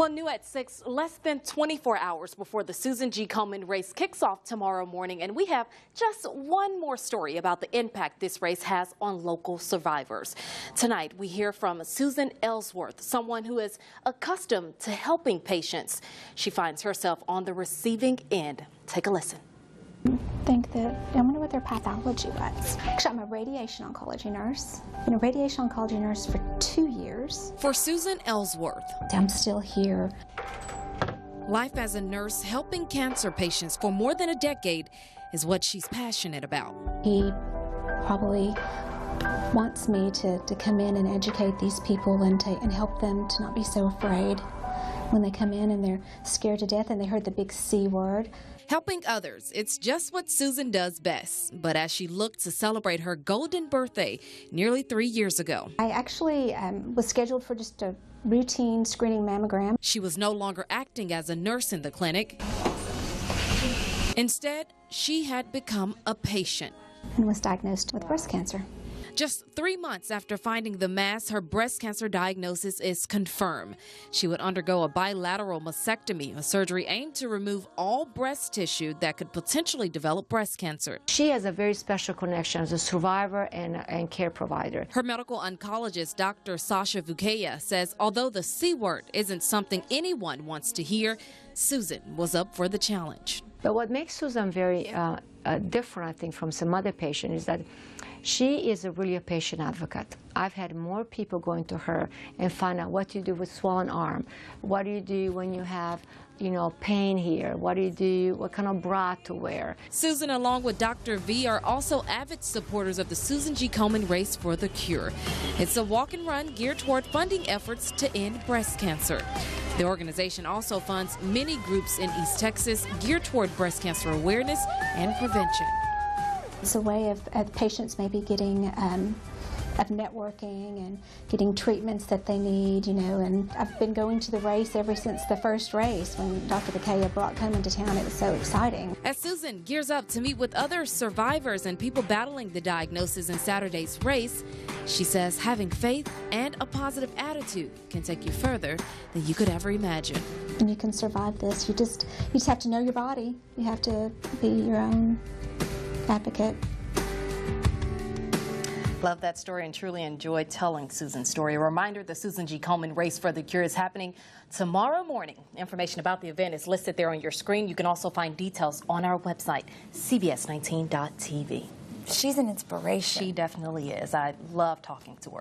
Well, new at 6, less than 24 hours before the Susan G. Komen race kicks off tomorrow morning. And we have just one more story about the impact this race has on local survivors. Tonight, we hear from Susan Ellsworth, someone who is accustomed to helping patients. She finds herself on the receiving end. Take a listen. I wonder what their pathology was. Actually, I'm a radiation oncology nurse. I've been a radiation oncology nurse for 2 years. For Susan Ellsworth, I'm still here. Life as a nurse helping cancer patients for more than a decade is what she's passionate about. He probably wants me to come in and educate these people and help them to not be so afraid when they come in and they're scared to death and they heard the big C word. Helping others, it's just what Susan does best. But as she looked to celebrate her golden birthday nearly 3 years ago, I actually was scheduled for just a routine screening mammogram. She was no longer acting as a nurse in the clinic. Instead, she had become a patient. And was diagnosed with breast cancer. Just 3 months after finding the mass, her breast cancer diagnosis is confirmed. She would undergo a bilateral mastectomy, a surgery aimed to remove all breast tissue that could potentially develop breast cancer. She has a very special connection as a survivor and care provider. Her medical oncologist, Dr. Sasha Vukelja, says although the C word isn't something anyone wants to hear, Susan was up for the challenge. But what makes Susan very different, I think, from some other patients is that she is really a patient advocate. I've had more people going to her and find out what you do with swollen arm, what do you do when you have, pain here, what do you do, what kind of bra to wear. Susan, along with Dr. V, are also avid supporters of the Susan G. Komen Race for the Cure. It's a walk and run geared toward funding efforts to end breast cancer. The organization also funds many groups in East Texas geared toward breast cancer awareness and prevention. It's a way of patients maybe getting of networking and getting treatments that they need, and I've been going to the race ever since the first race when Dr. Vukelja brought Komen to town. It was so exciting. As Susan gears up to meet with other survivors and people battling the diagnosis in Saturday's race, she says having faith and a positive attitude can take you further than you could ever imagine. And you can survive this. You just have to know your body. You have to be your own advocate. Love that story and truly enjoyed telling Susan's story. A reminder, the Susan G. Komen Race for the Cure is happening tomorrow morning. Information about the event is listed there on your screen. You can also find details on our website, cbs19.tv. She's an inspiration. She definitely is. I love talking to her.